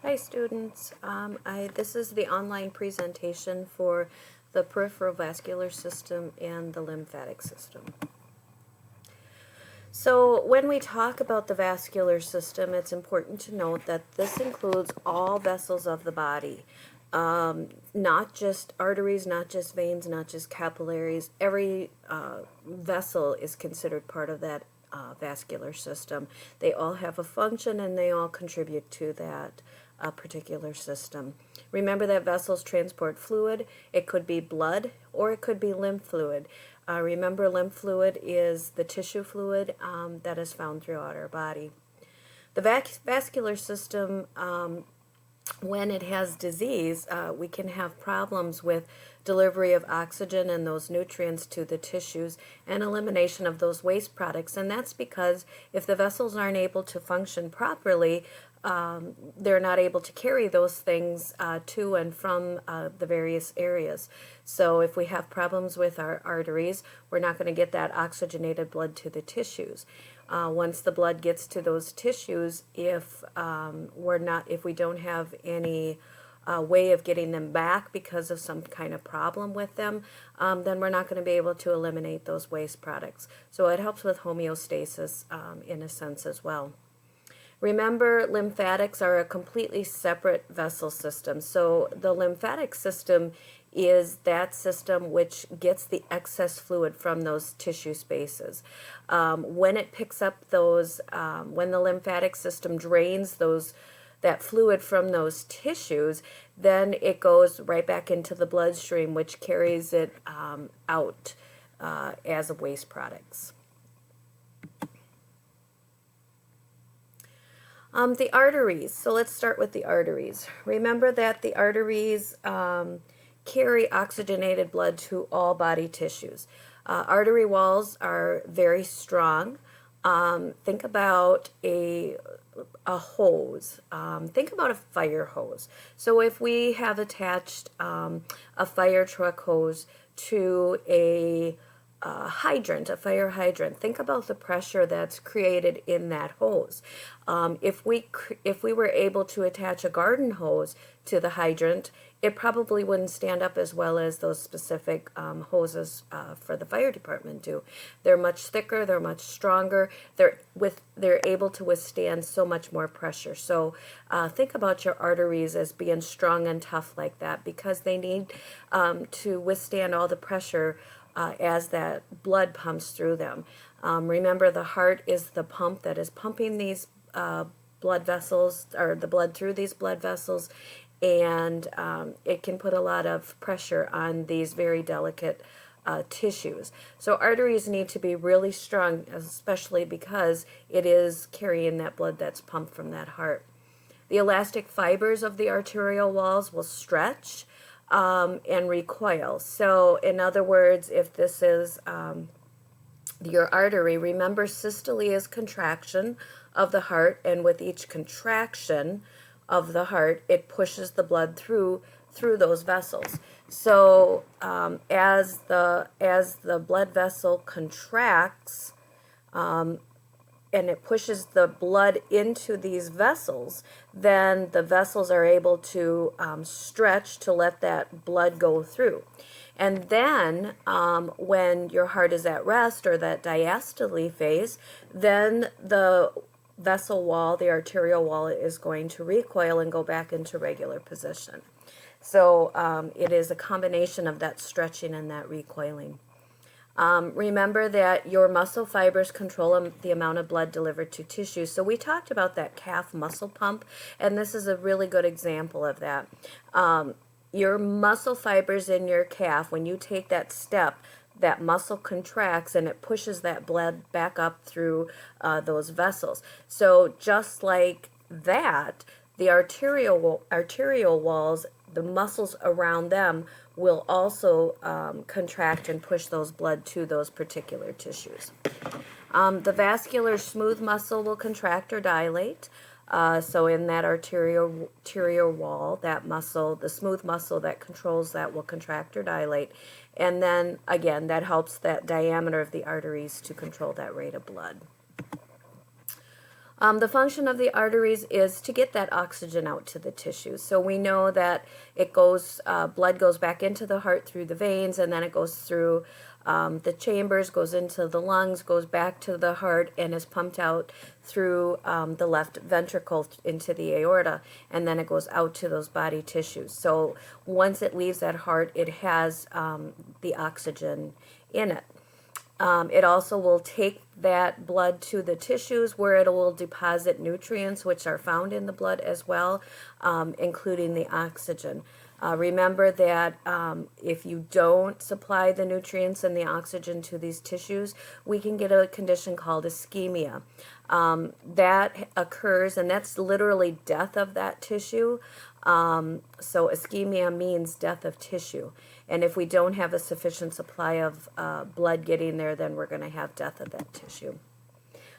Hi students, this is the online presentation for the peripheral vascular system and the lymphatic system. So when we talk about the vascular system, it's important to note that this includes all vessels of the body, not just arteries, not just veins, not just capillaries. Every vessel is considered part of that vascular system. They all have a function and they all contribute to that particular system. Remember that vessels transport fluid. It could be blood or it could be lymph fluid. Remember, lymph fluid is the tissue fluid that is found throughout our body. The vascular system, when it has disease, we can have problems with delivery of oxygen and those nutrients to the tissues and elimination of those waste products. And that's because if the vessels aren't able to function properly, they're not able to carry those things to and from the various areas. So if we have problems with our arteries, we're not going to get that oxygenated blood to the tissues. Once the blood gets to those tissues, if we don't have any way of getting them back because of some kind of problem with them, then we're not going to be able to eliminate those waste products. So it helps with homeostasis in a sense as well. Remember, lymphatics are a completely separate vessel system. So the lymphatic system is that system which gets the excess fluid from those tissue spaces. When it picks up those, when the lymphatic system drains that fluid from those tissues, then it goes right back into the bloodstream, which carries it out as waste products. The arteries. So let's start with the arteries. Remember that the arteries carry oxygenated blood to all body tissues. Artery walls are very strong. Think about a hose. Think about a fire hose. So if we have attached a fire truck hose to a fire hydrant, think about the pressure that's created in that hose. If we were able to attach a garden hose to the hydrant, it probably wouldn't stand up as well as those specific hoses for the fire department do. They're much thicker, they're much stronger, they're able to withstand so much more pressure. So think about your arteries as being strong and tough like that, because they need to withstand all the pressure as that blood pumps through them. Remember, the heart is the pump that is pumping these blood vessels, or the blood through these blood vessels, and it can put a lot of pressure on these very delicate tissues. So arteries need to be really strong, especially because it is carrying that blood that's pumped from that heart. The elastic fibers of the arterial walls will stretch and recoil. So in other words, if this is your artery, remember, systole is contraction of the heart, and with each contraction of the heart, it pushes the blood through those vessels. So as the blood vessel contracts, and it pushes the blood into these vessels, then the vessels are able to stretch to let that blood go through. And then when your heart is at rest, or that diastole phase, then the vessel wall, the arterial wall, is going to recoil and go back into regular position. So it is a combination of that stretching and that recoiling. Remember that your muscle fibers control the amount of blood delivered to tissue. So we talked about that calf muscle pump, and this is a really good example of that. Your muscle fibers in your calf, when you take that step, that muscle contracts and it pushes that blood back up through those vessels. So just like that, the arterial walls, the muscles around them, will also contract and push those blood to those particular tissues. The vascular smooth muscle will contract or dilate. So in that arterial wall, that muscle, the smooth muscle that controls that, will contract or dilate. And then, again, that helps that diameter of the arteries to control that rate of blood. The function of the arteries is to get that oxygen out to the tissues. So we know that it goes, blood goes back into the heart through the veins, and then it goes through the chambers, goes into the lungs, goes back to the heart, and is pumped out through the left ventricle into the aorta, and then it goes out to those body tissues. So once it leaves that heart, it has the oxygen in it. It also will take that blood to the tissues where it will deposit nutrients which are found in the blood as well, including the oxygen. Remember that if you don't supply the nutrients and the oxygen to these tissues, we can get a condition called ischemia. That occurs, and that's literally death of that tissue. So ischemia means death of tissue. And if we don't have a sufficient supply of blood getting there, then we're going to have death of that tissue.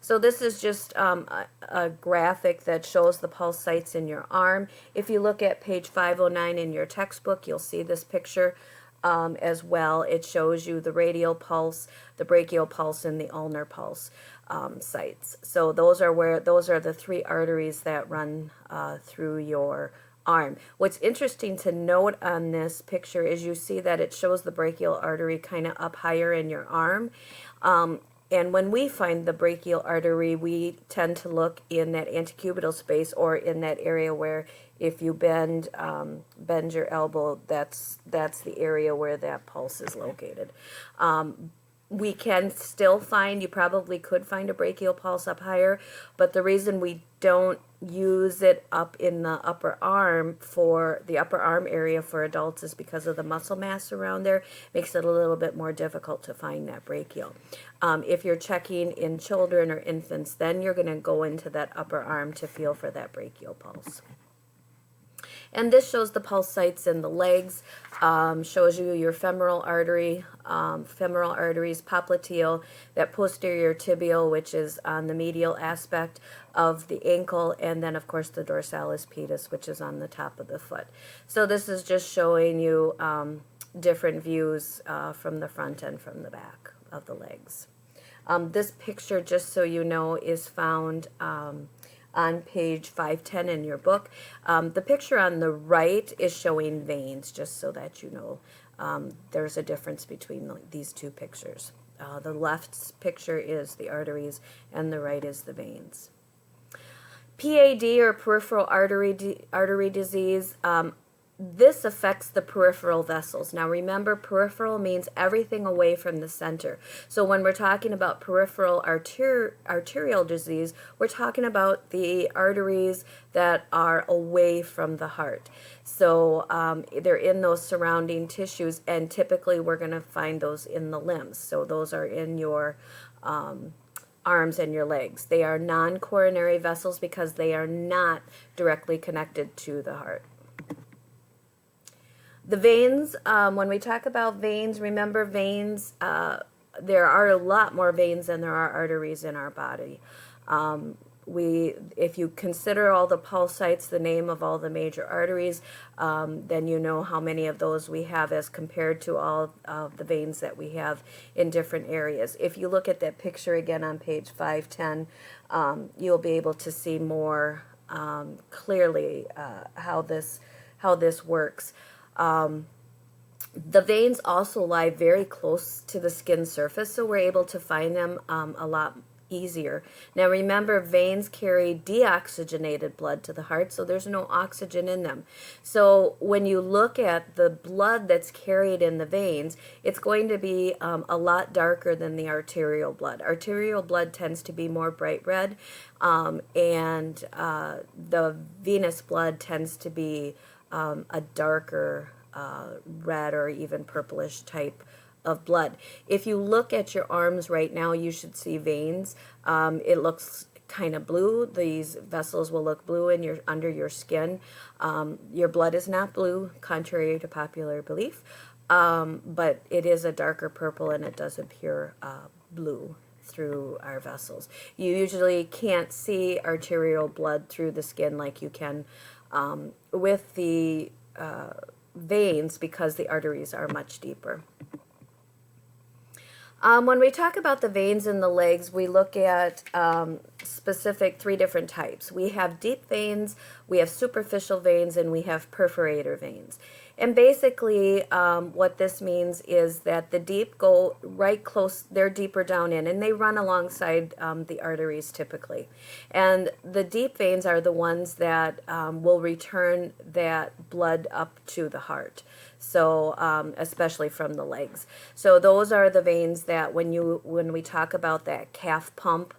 So this is just a graphic that shows the pulse sites in your arm. If you look at page 509 in your textbook, you'll see this picture as well. It shows you the radial pulse, the brachial pulse, and the ulnar pulse sites. So those are the three arteries that run through your arm. What's interesting to note on this picture is you see that it shows the brachial artery kind of up higher in your arm. And when we find the brachial artery, we tend to look in that antecubital space, or in that area where if you bend your elbow, that's the area where that pulse is located. We can still find, you probably could find a brachial pulse up higher, but the reason we don't use it up in the upper arm, for the upper arm area for adults, is because of the muscle mass around there. Makes it a little bit more difficult to find that brachial. If you're checking in children or infants, then you're going to go into that upper arm to feel for that brachial pulse. And this shows the pulse sites in the legs, shows you your femoral artery, femoral arteries, popliteal, that posterior tibial, which is on the medial aspect of the ankle, and then of course the dorsalis pedis, which is on the top of the foot. So this is just showing you different views from the front and from the back of the legs. This picture, just so you know, is found on page 510 in your book. The picture on the right is showing veins, just so that you know there's a difference between these two pictures. The left picture is the arteries, and the right is the veins. PAD, or peripheral artery disease, this affects the peripheral vessels. Now remember, peripheral means everything away from the center. So when we're talking about peripheral arterial disease, we're talking about the arteries that are away from the heart. So they're in those surrounding tissues, and typically we're going to find those in the limbs. So those are in your arms and your legs. They are non-coronary vessels because they are not directly connected to the heart. The veins, when we talk about veins, remember veins, there are a lot more veins than there are arteries in our body. If you consider all the pulse sites, the name of all the major arteries, then you know how many of those we have as compared to all of the veins that we have in different areas. If you look at that picture again on page 510, you'll be able to see more clearly how this works. The veins also lie very close to the skin surface, so we're able to find them a lot easier. Now remember, veins carry deoxygenated blood to the heart, so there's no oxygen in them. So when you look at the blood that's carried in the veins, it's going to be a lot darker than the arterial blood. Arterial blood tends to be more bright red, and the venous blood tends to be a darker red or even purplish type of blood. If you look at your arms right now, you should see veins. It looks kind of blue. These vessels will look blue under your skin. Your blood is not blue, contrary to popular belief, but it is a darker purple, and it does appear blue through our vessels. You usually can't see arterial blood through the skin like you can with the veins, because the arteries are much deeper. When we talk about the veins in the legs, we look at specific three different types. We have deep veins, we have superficial veins, and we have perforator veins. And basically, what this means is that the deep go right close, they're deeper down in, and they run alongside the arteries typically. And the deep veins are the ones that will return that blood up to the heart. So especially from the legs. So those are the veins that when we talk about that calf pump,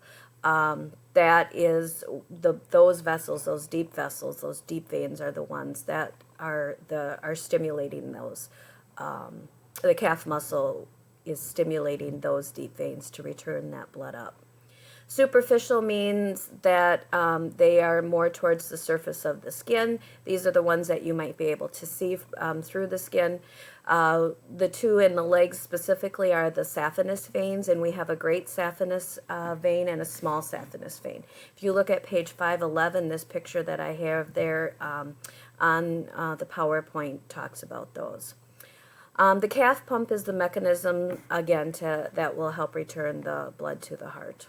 that is those vessels, those deep vessels, those deep veins are the ones that are stimulating those. The calf muscle is stimulating those deep veins to return that blood up. Superficial means that they are more towards the surface of the skin. These are the ones that you might be able to see through the skin. The two in the legs specifically are the saphenous veins, and we have a great saphenous vein and a small saphenous vein. If you look at page 511, this picture that I have there on the PowerPoint talks about those. The calf pump is the mechanism, again, that will help return the blood to the heart.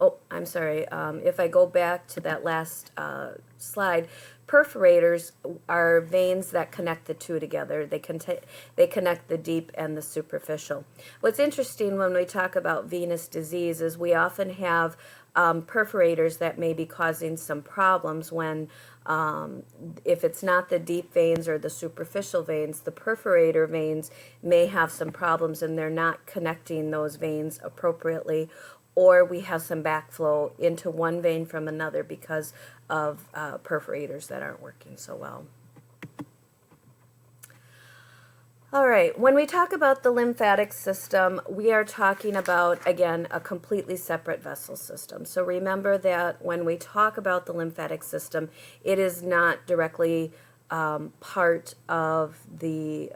Oh, I'm sorry. If I go back to that last slide, perforators are veins that connect the two together. They connect the deep and the superficial. What's interesting when we talk about venous disease is we often have perforators that may be causing some problems when if it's not the deep veins or the superficial veins, the perforator veins may have some problems and they're not connecting those veins appropriately, or we have some backflow into one vein from another because of perforators that aren't working so well. All right, when we talk about the lymphatic system, we are talking about, again, a completely separate vessel system. So remember that when we talk about the lymphatic system, it is not directly part of the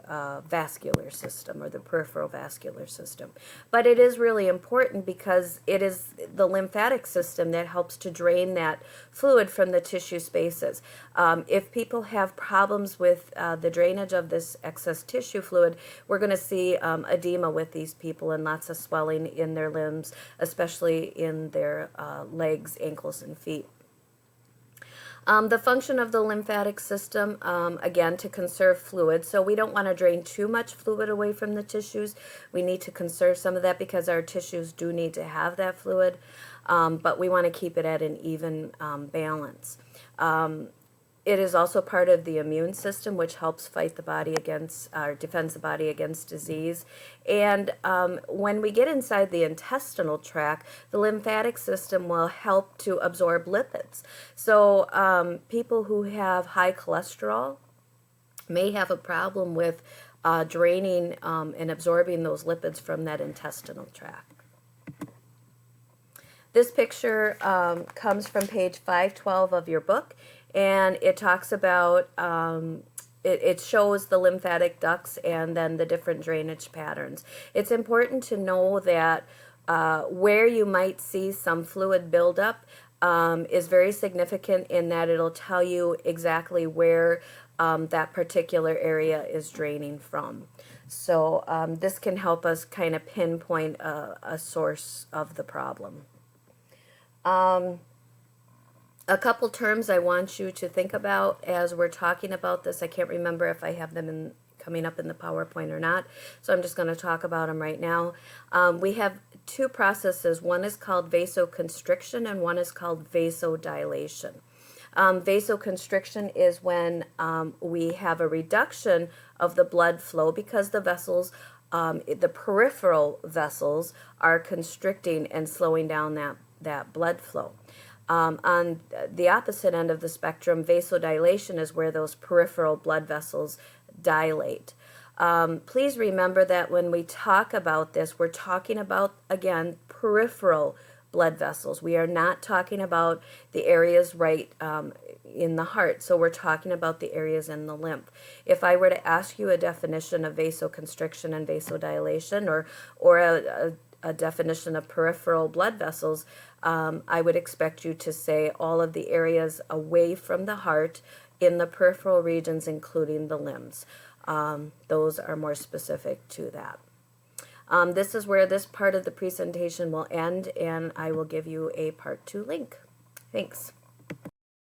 vascular system or the peripheral vascular system. But it is really important because it is the lymphatic system that helps to drain that fluid from the tissue spaces. If people have problems with the drainage of this excess tissue fluid, we're going to see edema with these people and lots of swelling in their limbs, especially in their legs, ankles, and feet. The function of the lymphatic system, again, to conserve fluid. So we don't want to drain too much fluid away from the tissues. We need to conserve some of that because our tissues do need to have that fluid, but we want to keep it at an even balance. It is also part of the immune system, which helps fight the body against, or defends the body against disease. And when we get inside the intestinal tract, the lymphatic system will help to absorb lipids. So people who have high cholesterol may have a problem with draining and absorbing those lipids from that intestinal tract. This picture comes from page 512 of your book. And it talks about, it shows the lymphatic ducts and then the different drainage patterns. It's important to know that where you might see some fluid buildup is very significant in that it'll tell you exactly where that particular area is draining from. So this can help us kind of pinpoint a source of the problem. A couple terms I want you to think about as we're talking about this. I can't remember if I have them coming up in the PowerPoint or not, so I'm just going to talk about them right now. We have two processes. One is called vasoconstriction and one is called vasodilation. Vasoconstriction is when we have a reduction of the blood flow because the vessels, the peripheral vessels, are constricting and slowing down that blood flow. On the opposite end of the spectrum, vasodilation is where those peripheral blood vessels dilate. Please remember that when we talk about this, we're talking about, again, peripheral blood vessels. We are not talking about the areas right in the heart, so we're talking about the areas in the lymph. If I were to ask you a definition of vasoconstriction and vasodilation, or a definition of peripheral blood vessels, I would expect you to say all of the areas away from the heart in the peripheral regions, including the limbs. Those are more specific to that. This is where this part of the presentation will end, and I will give you a part 2 link. Thanks.